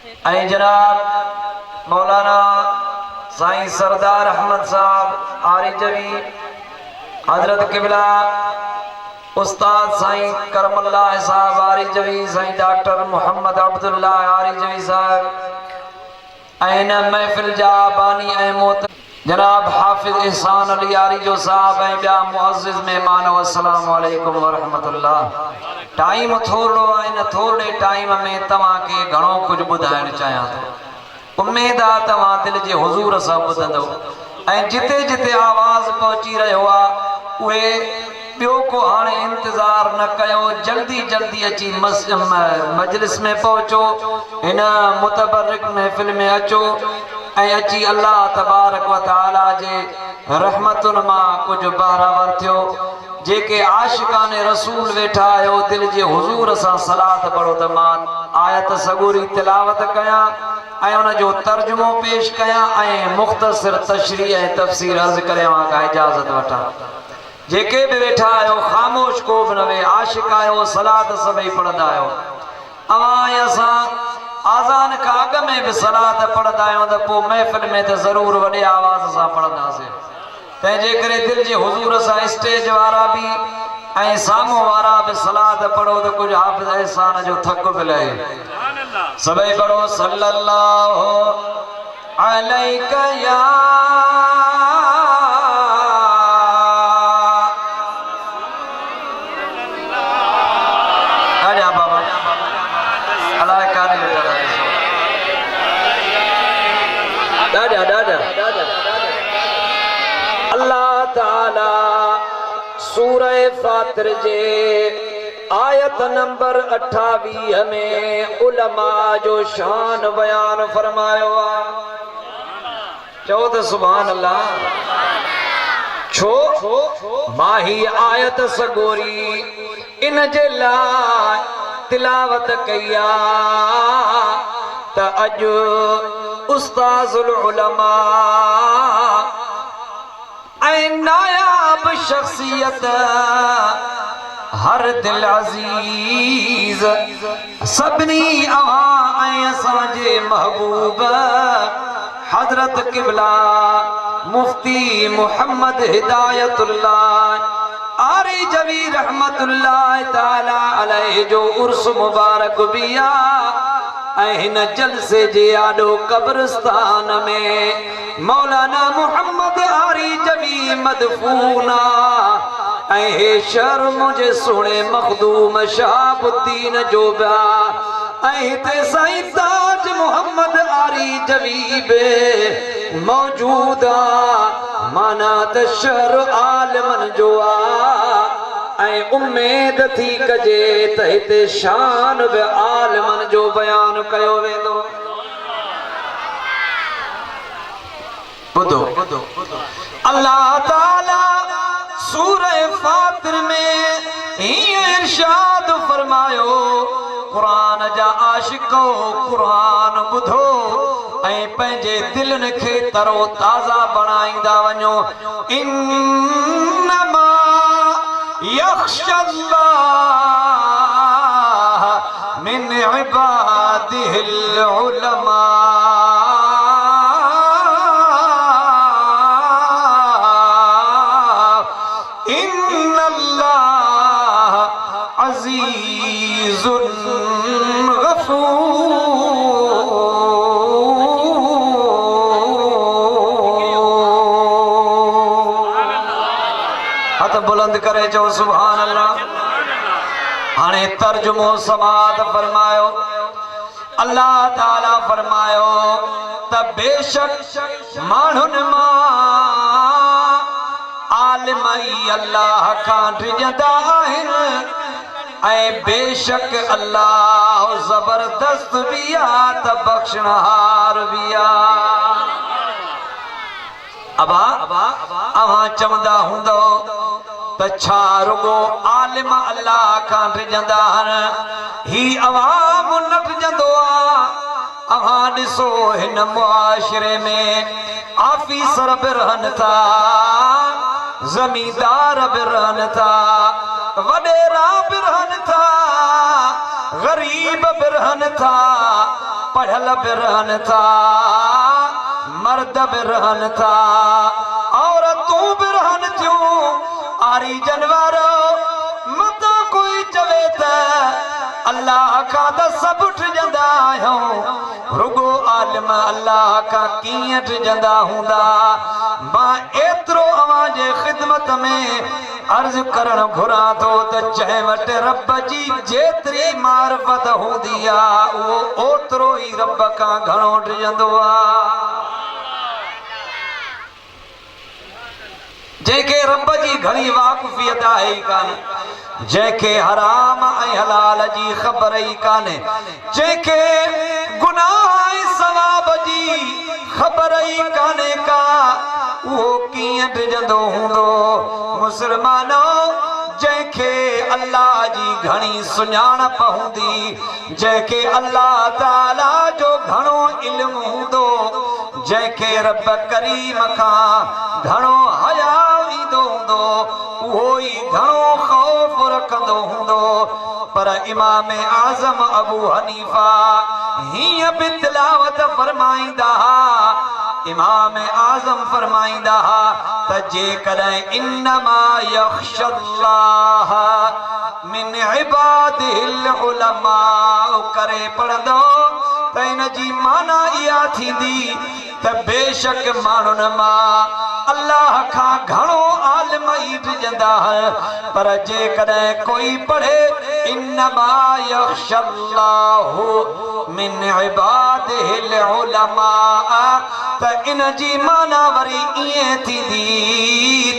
ऐं जनाब मौलाना साईं सरदार अहमद साहब आरिजवी हजरत किबला उस्ताद साईं करमल्लाह साहब आरिजवी साईं डॉक्टर मोहम्मद अब्दुल्लाह आरिजवी साहब ऐं महफिल जा बानी ऐं मोत जनाब हाफिज एहसान अली आरिजो साहब ऐं ॿिया मुअज़्ज़िज़ मेहमान अस्सलाम वालेकुम वरहमतुल्लाह। टाइम थोड़ो आहे न थोड़े टाइम में तव्हां खे घणो कुछ ॿुधाइण चाहियां थो। उम्मीद आहे तव्हां दिल जे हुज़ूर सां ॿुधंदो ऐं जिते जिते आवाज़ पहुची रहियो आहे उहे ॿियो को हाणे इंतज़ार न कयो, जल्दी जल्दी अची मजलिस में पहुचो, हिन मुतबर्रिक महफ़िल में अचो ऐं अची अल्लाह तबारक व तआला जे रहमतुनि मां कुछ बहरावर थियो। जेके आशिकाने रसूल वेठा आयो दिल जे हुजूर सां सलात पढ़ो त मां आयत सगूरी तिलावत कयां ऐं उन जो तर्जुमो पेश कयां ऐं मुख़्तसिर तशरीह ऐं तफ़सीर अर्ज़ करे का इजाज़त वठां। जेके भी वेठा आयो ख़ामोश को भी न वे, आशिक आयो सलात सभई पढ़ंदा आयो। अवां असां आज़ान का अग में भी सलात पढ़ंदा आहियूं त पोइ महफ़िल में तो ज़रूर वॾे आवाज़ सां पढ़ंदासीं। तंहिंजे करे दिल जे हुजूर सां स्टेज वारा भी ऐं साम्हूं वारा भी सलात पढ़ो तो कुछ हाफ़िज़ एहसान जो थक भी लहे। सभई पढ़ो सल्लल्लाहु अलैका या अल्लाह ताला सूरह फातिर जे आयत नंबर 28 में उलमा जो शान बयान फरमायो आहे। चओ त सुभान अल्लाह। छो माही आयत सगोरी इन जे लाइ तिलावत कया त अजु उस्ताज़ुल उलमा ऐं नायाब शख्सियत हर दिल अजीज सभिनी अवां ऐं असांजे महबूब हजरत किबला मुफ्ती मोहम्मद हिदायतुल्लाह आरिजवी रहमतुल्लाह ताला अलैहि जो उर्स मुबारक भी आहे। हिन जलसे जे आडो कब्रिस्तान में मौलाना मोहम्मद आरिजवी मदफूना ऐं हे शहर मुझे सुने मखदूम शहाबुद्दीन जो बा ऐं हिते साईं ताज मोहम्मद आरिजवी बे मौजूद आ। माना त शहर आलमन जो आ ऐं उम्मीद थी कजे त हिते शान बि आलमन जो बयान कयो वेंदो। बुधो अल्लाह ताला सूरह फातिर में हीअं इरशाद फरमायो कुरान जा आशिको कुरान ॿुधो ऐं पंहिंजे दिलनि खे तरो ताज़ा बणाईंदा वञो। इन्नमा यख्शल्लाह मिन इबादिहिल उलमा। इन्नल्लाह अज़ीज़ुन गफूर। हाथ बुलंद करे जो सुभान अल्लाह। हाणे तर्जुमो समात फरमायो। अल्लाह ताला फरमायो त बेशक माण्हुनि मां आलिम ई अल्लाह खां डिॼंदा आहिनि ऐं बेशक अल्लाह ज़बरदस्त भी आ त बख़्शणहार भी आ। अवां चवंदा हूंदो त छा रुगो आलिम अल्लाह खां डिॼंदा आहिनि, ही अवाम न डिॼंदो आ। अवां ॾिसो हिन मुआशिरे में आफिसर बि रहनि था, जमींदार भी रहनि था, वडेरा भी रहनि था, गरीब भी रहनि था, पढ़ल भी रहन था, मर्द भी रहन था, औरतूं भी रहन थियूं। आरी जनवारो मत कोई चवे त अल्लाह का त सब उठ जंदा आहियूं, रुगो आलिम अल्लाह का कीअं टिजंदा हूंदा। मां एतिरो अवां जे ख़िदमत में अर्ज़ करण घुरां थो त जंहिं वटि रब जी जेतिरी मारिफत हूंदी आहे उहो ओतिरो ई रब खां घणो टिजंदो आहे। जंहिंखे रब जी घणी वाक़ुफ़ियत आहे ई कान्हे, जंहिंखे हराम ऐं हलाल जी ख़बर ई कान्हे, जंहिंखे गुनाह ऐं सवाब जी ख़बर ई कान्हे का, उहो कीअं टिजंदो हूंदो। मुस्लमानो, जंहिंखे अल्लाह जी घणी सुञाणप हूंदी, जंहिंखे अल्लाह ताला जो घणो इल्मु हूंदो, जंहिंखे रब करीम खां घणो हया ईंदो हूंदो, उहो ई घणो ख़ौफ़ रखंदो हूंदो। पर इमाम आज़म अबू हनीफा हीअं बि तिलावत फरमाईंदा हा, इमाम आज़म फरमाईंदा हा त जेकॾहिं इन्नमा यख़्शल्लाह मिन इबादिहिल उलमा करे पढ़ंदो त इन जी माना इहा थींदी त बेशक माण्हुनि मां अल्लाह खां घणो आलिम ई टिजंदा। पर जेकॾहिं कोई पढ़े इन्नमा यख़्शल्लाहु मिन इबादिहिल उलमा त इन जी माना वरी ईअं थींदी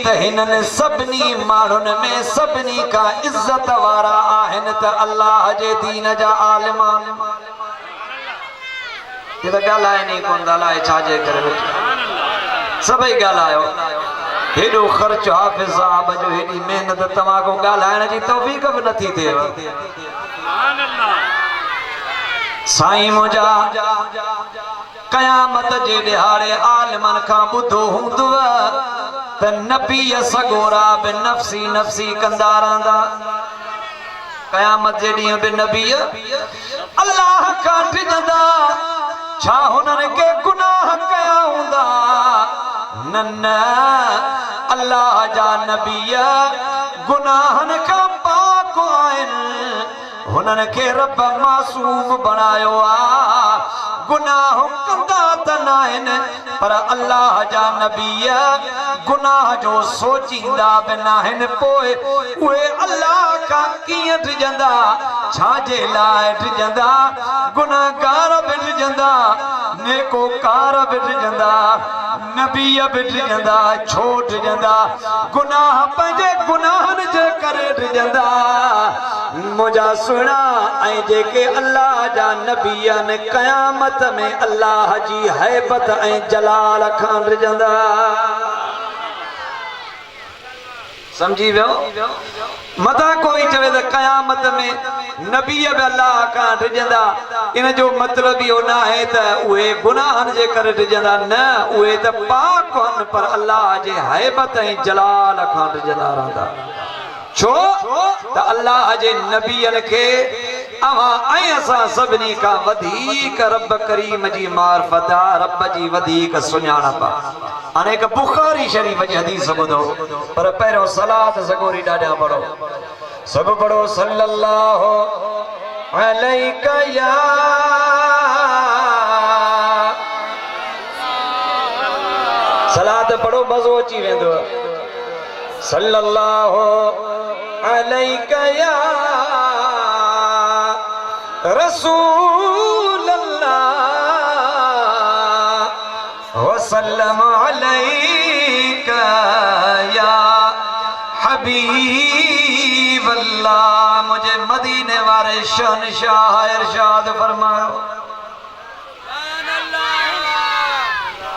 त हिननि सभिनी माण्हुनि में सभिनी खां इज़त वारा आहिनि त अल्लाह जे दीन जा आलिम। ये तो ॻाल्हाए नहीं कोन, ॻाल्हाए छाजे करे सभई ॻाल्हायो। हेॾो ख़र्च हाफ़िज़ साहब जो, हेॾी महिनत तव्हां खां ॻाल्हाइण जी तौफ़ीक़ बि नथी थिएव। साईं मुंहिंजा क़यामत जे ॾिहाड़े आलिमनि खां ॿुधो हूंदव त नबी सगोरा बि नफ़्सी नफ़्सी कंदा रहंदा। क़यामत जे ॾींहुं बि नबी अल्लाह खां टिजंदा, छा हुननि के गुनाह कया हूंदा? न, अल्लाह जा नबी गुनाहनि खां पाक आहिनि, हुननि खे रब मासूम बणायो आहे, गुनाह कंदा त न आहिनि। पर अल्लाह जा नबी गुनाह जो सोचींदा बि न आहिनि, पोइ उहे अल्लाह खां कीअं टिजंदा? छाजे लाइ टिजंदा? गुनाहगार बि टिजंदा, नेकोकार बि टिजंदा, नबी बि टिजंदा। छो टिजंदा? गुनाह पंहिंजे गुनाहनि जे करे टिजंदा। मुंहिंजा सुहिणा ऐं जेके अल्लाह जा नबी आहिनि, क़यामत में अल्लाह जी हैबत ऐं जलाल खां टिजंदा। समझी वियो? मता कोई चवे त क़यामत में नबी बि अल्लाह खां टिजंदा, इन जो मतिलब इहो न आहे त उहे गुनाहनि जे करे टिजंदा, न, उहे त पाक आहिनि पर अल्लाह जे हैबत ऐं जलाल खां टिजंदा रहंदा। छो त अल्लाह जे नबीअनि खे अवां ऐं असां सभिनी खां वधीक रब करीम जी मारिफत आहे, रब जी वधीक सुञाणप आहे। हाणे हिकु बुखारी शरीफ़ जी हदीस ॿुधो, पर पहिरियों सलात ज़गोरी ॾाढा पढ़ो, सभु पढ़ो। सल्लल्लाहु अलैका या सलात पढ़ो, मज़ो अची वेंदो। सल्लल्लाहु अलैका या रसूल अल्लाह वसल्लम अलैका या हबीब अल्लाह। मुझे मदीने वाले शहंशाह इरशाद फरमायो,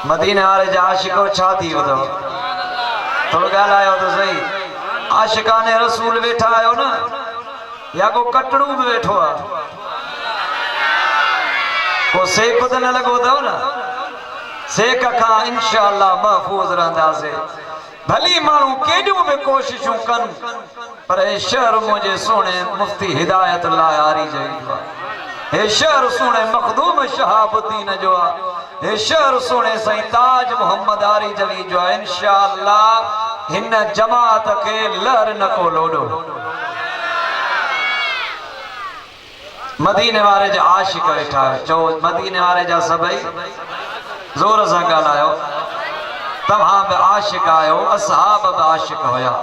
मदीने वाले जा आशिको छा थी वधो? थोड़ो ॻाल्हायो त सही। आशिकाने रसूल वेठा आहियो न, या को कटड़ू भी वेठो आ? को सेक त न लॻो अथव न? सेक खां इंशाअल्लाह महफूज़ रहंदासीं। भली माण्हू केॾियूं बि कोशिशूं कनि, पर शहर मुंहिंजे सोणे मुफ्ती हिदायत लाइ आरी जो हे शहर सुने मखदूम शहाबुद्दीन जो आ, हे शहर सुने सही ताज मोहम्मद आरी जवी जो आ। इंशाअल्लाह हिन जमात के लहर न को लोडो। मदीने वारे जा आशिक वेठा चो, मदीने वारे जा सभई जोर से ॻाल्हायो। तव्हां बि आशिक आयो, असहाब बि आशिक हुया।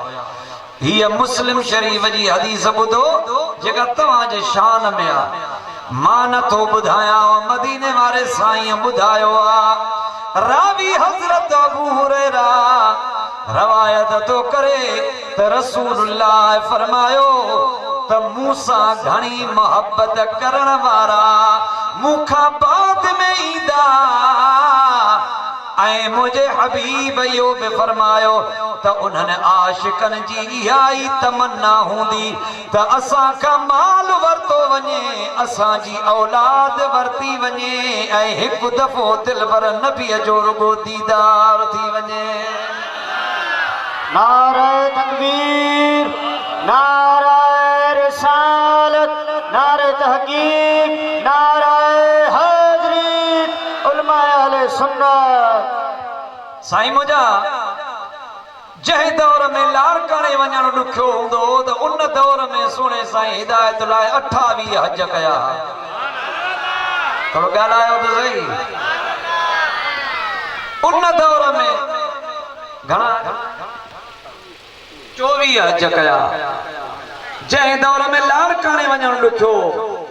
हीअ मुस्लिम शरीफ जी हदीस ॿुधो जेका तव्हांजे शान में आ। मां नथो ॿुधायां, मदीने वारे साईं ॿुधायो आ। रावी हज़रत अबू हुरैरा रवायत तो करे त रसूलुल्लाह फरमायो त मूसा घणी मोहब्बत करण वारा मूंखां बाद में ईंदा। ऐं मुझे हबीब यो भी फरमायो त उन्हनि आशिकन जी इहा ई तमन्ना हूंदी त असां खां माल वरतो वञे, असां जी औलाद वरती वञे ऐं हिकु दफ़ो दिलबर नबीअ जो रुगो दीदार थी वञे। नारे तकबीर, नारे रिसालत, नारे तहकीक, नारे हज़रत उलमा अहले सुन्नत। साईं मुंहिंजा जंहिं दौर में लाड़काणे वञणु ॾुखियो हूंदो त उन दौर में सुहिणे साईं हिदायत लाइ 28 हज कया। थोरो ॻाल्हायो त सही। उन दौर में घणा 24 हज कया। जंहिं दौर में लाड़काणे वञणु ॾुखियो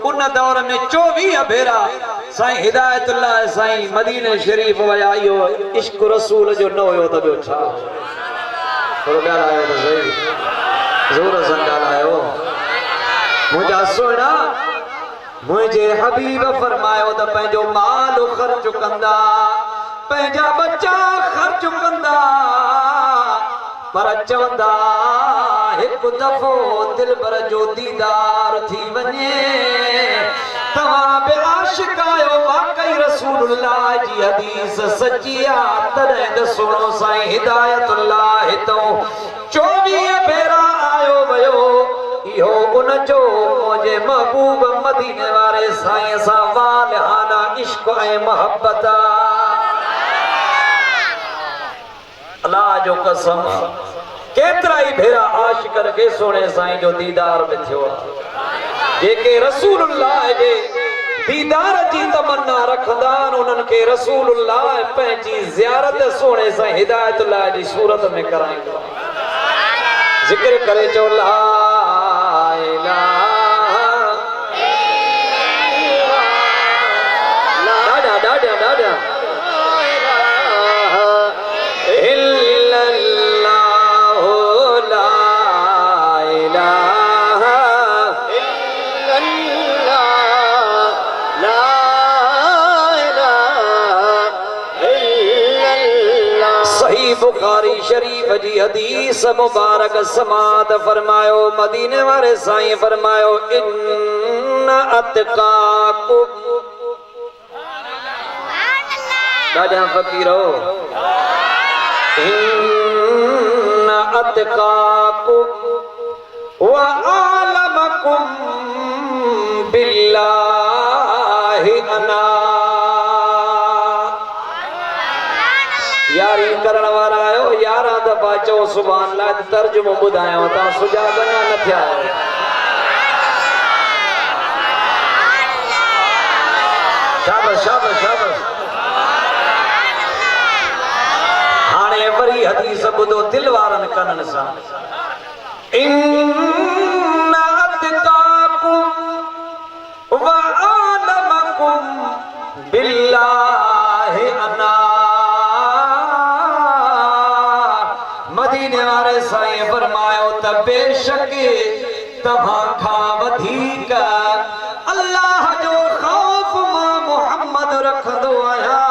उन दौर में 24 भेरा साईं हिदायतुल्लाह साईं मदीने शरीफ वया। इहो इश्क रसूल जो न हुयो त ॿियो छा। थोरो ॻाल्हायो त सही, ज़ोर सां ॻाल्हायो। मुंहिंजा सुहिणा मुंहिंजे हबीब फरमायो त पंहिंजो माल ख़र्च कंदा, पंहिंजा बच्चा ख़र्च कंदा, पर चवंदा हिकु दफ़ो दिलबर जो दीदार थी वञे। तव्हां बि आशिक आयो, वाकई रसूलुल्लाह जी हदीस सची आ। तॾहिं त सुहिणो साईं हिदायतुल्लाह हितों 24 भेरा आयो वियो। इहो उनजो मुंहिंजे महबूब मदीने वारे साईं सां वालिहाना इश्क ऐं मोहब्बत अल्लाह जो कसम। केतिरा ई भेरा आशिकन खे सुहिणे साईं जो दीदार बि थियो आहे। जेके रसूलुल्लाह जे दीदार जी तमन्ना रखंदा आहिनि उन्हनि खे रसूलुल्लाह पंहिंजी ज़ियारत सुहिणे साईं हिदायतुल्लाह जी सूरत में कराईंदो। ज़िक्र करे चओ ला इलाहा इल्लल्लाह। ॾाढा ॾाढा बुखारी शरीफ जी हदीस मुबारक समात फरमायो। मदीने वाले साईं फरमायो इन्न अतकाकुम, ॾाढा फ़क़ीरो, इन्न अतकाकुम व आलमकुम बिल्लाहि अना। यारी करण वारा आयो, 11 दफ़ा चओ सुभान अल्लाह। तर्जुमो ॿुधायो तव्हां सुजाॻ न थिया। शाबाश शाबाश शाबाश। हाणे वरी हदीस ॿुधो दिल वारनि कननि सां। इन्न अतकाकुम व आलमकुम बिल्लाहि अना। मदीने वारे साईं फरमायो त बेशक तव्हां खां वधीक अल्लाह जो ख़ौफ मां मुहम्मद रखंदो आहियां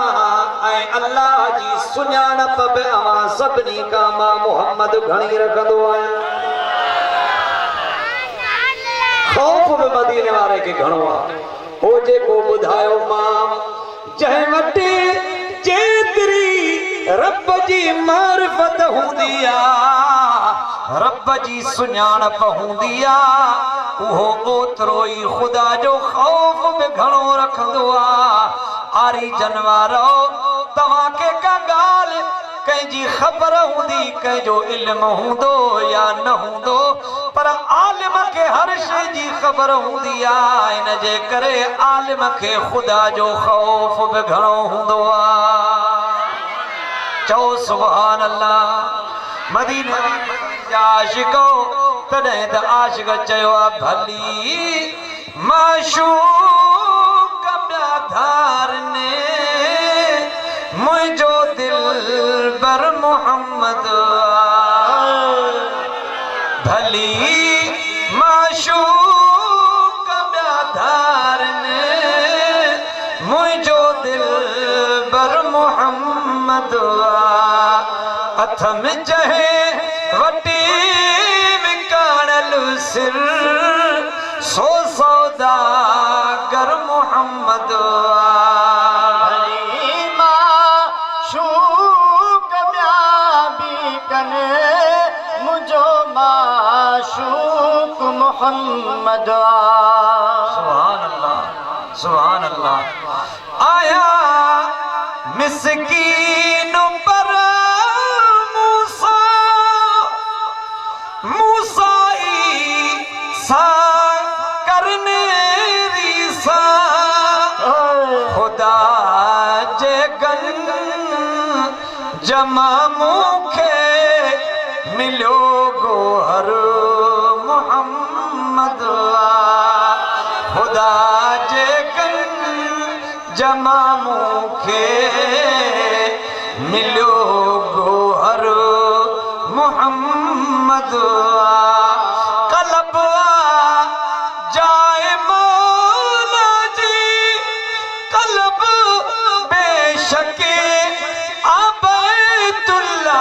ऐं अल्लाह जी सुञाणप बि अवां सभिनी खां मां मुहम्मद घणी रखंदो आहियां। ख़ौफ बि मदीने वारे खे घणो आहे। हो जेको ॿुधायो मां जंहिं वटि जेतिरी रब जी मारिफत हूंदी आ रब जी सुञाणप हूंदी आहे उहो ओतिरो ई ख़ुदा जो ख़ौफ़ बि घणो रखंदो आहे। आरी जनवारो तव्हांखे का ॻाल्हि कंहिंजी ख़बर हूंदी कंहिंजो इल्मु हूंदो या न हूंदो पर आलिम खे हर शइ जी ख़बर हूंदी आहे। इन जे करे आलिम खे ख़ुदा जो ख़ौफ़ बि घणो हूंदो आहे। चओ सुभान अल्लाह। मदीने जा आशिको तॾहिं त आशिक चयो आहे भली माशूक ॿिया धारने मुंहिंजो दिलबर मोहम्मद भली माशूक ॿिया धारने मुंहिंजो दिलबर मोहम्मद हथ में चहे वटी विकाणल सिर सो सौदागर मोहम्मद मोहम्मद। सुभान अल्लाह सुभान अल्लाह। आया मिस्कीन पर मूसा मूसाई सा करने रीसा खुदा जे गन जमा मुखे मिलो गोहर मोहम्मद खुदा जे गन जमा मुखे मिलो गोहर मोहम्मद कलब जाए मौला जी कलब बेशके आबैतुल्लाह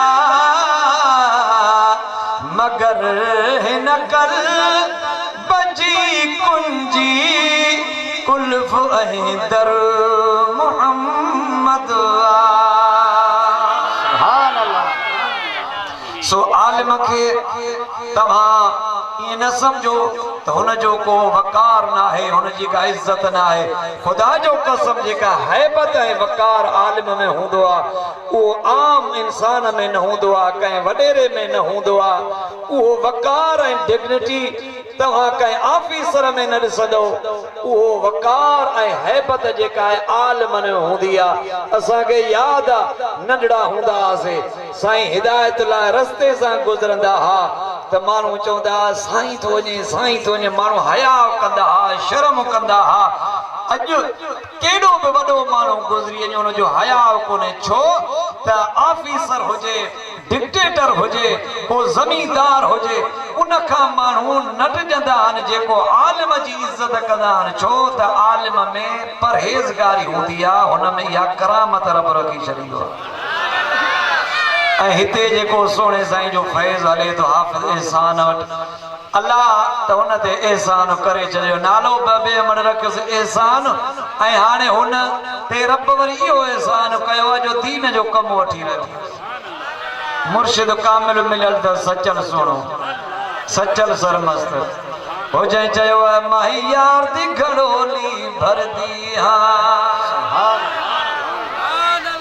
मगर हिन कल बजी कुंजी कुल्फ दर मोहम्मद। सुभान अल्लाह। सो आलिम खे तव्हां ईअं न सम्झो त हुन जो को वकार न आहे हुन जी का इज़त न आहे। ख़ुदा जो कसम जेका हैबत ऐं वकार आलिम में हूंदो आहे उहो आम इंसान में न हूंदो आहे कंहिं वॾेरे में न हूंदो आहे। उहो वकार ऐं डिग्निटी तव्हां कंहिं ऑफिसर में न ॾिसंदो उहो वकार ऐं हैबत जेका आहे आलिम में हूंदी आहे। असांखे यादि आहे नंढड़ा हूंदा हुआसीं साईं हिदायत लाइ रस्ते सां गुज़रंदा हुआ त माण्हू चवंदा हुआ साईं थो वञे माण्हू हया कंदा हुआ शर्म कंदा हुआ। अॼु केॾो बि वॾो माण्हू गुज़री वञे हुनजो हया कोन्हे छो त ऑफिसर हुजे डिक्टेटर हुजे को ज़मींदार हुजे उनखां माण्हू न टिजंदा आहिनि जेको आलिम जी इज़त कंदा आहिनि छो त आलिम में परहेज़गारी हूंदी आहे हुन में इहा करामत रब रखी छॾींदो आहे। ऐं हिते जेको सोणे साईं जो फैज़ हले थो हाफ़िज़ एहसान वटि अल्लाह त हुन ते एहसान करे छॾियो नालो ॿ ॿिए मन रखियोसि एहसान ऐं हाणे हुन ते रब वरी इहो एहसान कयो आहे जो दीन जो कमु वठी रहियो मुर्शिद कामिल मिलियल त सचल सुहिणो सचल सरमस्त हो जंहिं चयो आहे माही यार दी घड़ोली भरदी हा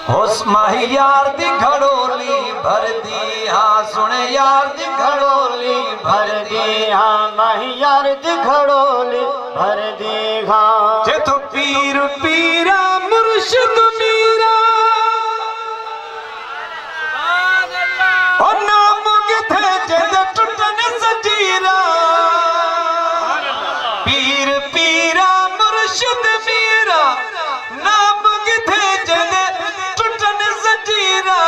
होस माही यार दी घड़ोली भरदी हा सुने यार दी घड़ोली भरदी हा माही यार दी घड़ोली भरदी हा जे तो पीर पीरा मुर्शिद मीरा ओ नाम किथे जे टुटन सजीरा पीर पीरा मुर्शिद मीरा नाम किथे जे टुटन सजीरा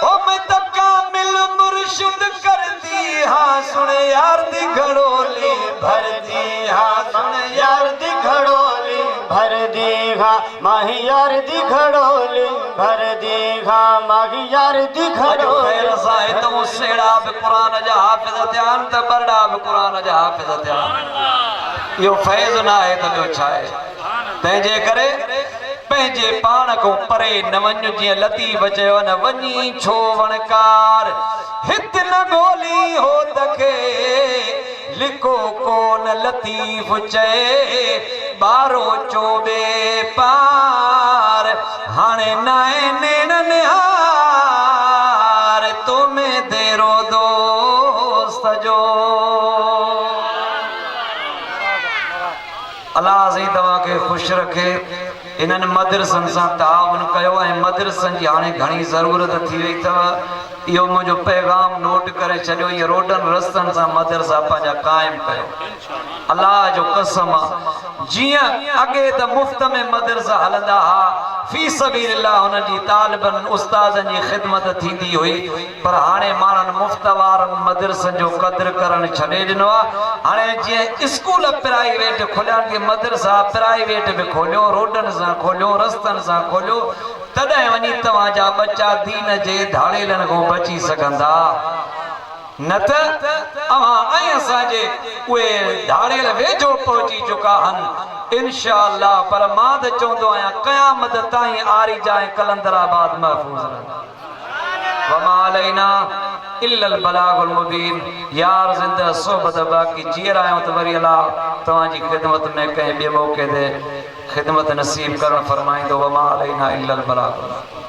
ओ मैं तो कामिल मुर्शिद कर दी हाँ सुने यार दी घड़ोली भर दी हाँ सुने यार दी घड़ोली भर दी हा माही यार दी घड़ोली भर दी हा माही यार दी घड़ोली खैर साहित मुसेड़ा बि कुरान जा हाफ़िज़ थियान त बरड़ा बि कुरान जा हाफ़िज़ थियान इहो फैज़ न आहे त ॿियो छा आहे तंहिंजे करे पंहिंजे पाण खां परे न वञ जीअं लतीफ़ चयो न वञी छो वणकार हित न गोली हो तके लिखो कोन लतीफ चए बारो चोबे पार हाणे नाए नेण निहार तुम्हें देरो दोस्त जो अल्लाह से तव्हां खे खुश रखे। इन्हनि मदरसनि सां ताउन कयो ऐं मदरसनि जी हाणे घणी ज़रूरत थी वई अथव। इहो मुंहिंजो पैगाम नोट करे छॾियो। इहे रोडनि रस्तनि सां मदरसा पंहिंजा क़ाइमु कयो। अल्लाह जो कसम आहे जीअं अॻे त मुफ़्त में मदरसा हलंदा हुआ फी सबीलिल्लाह हुन जी तालिबनि उस्तादनि जी ख़िदमत थींदी हुई पर हाणे माण्हुनि मुफ़्त वारनि मदरसनि जो क़दुरु करणु छॾे ॾिनो आहे। हाणे जीअं स्कूल प्राइवेट खुलिया आहिनि मदरसा प्राइवेट बि खोलियो रोडनि सां खोलियो रस्तनि सां खोलियो तॾहिं वञी तव्हांजा बच्चा दीन जे धाड़ेलनि खां बची सघंदा न त अवां ऐं असांजे उहे धाड़ेल वेझो पहुची चुका आहिनि इंशाअल्लाह। पर मां त चवंदो आहियां क़यामत ताईं आरिजा ऐं कलंदराबाद महफ़ूज़ रहंदा। वमा अलैना इल्लल बलागुल मुबीन। यार ज़िंदा सोबत बाक़ी जीअर आहियूं त वरी अल्लाह तव्हांजी ख़िदमत में कंहिं ॿिए मौक़े ते ख़िदमत नसीब करणु फरमाईंदो। वमा अलैना इल्लल बलागुल।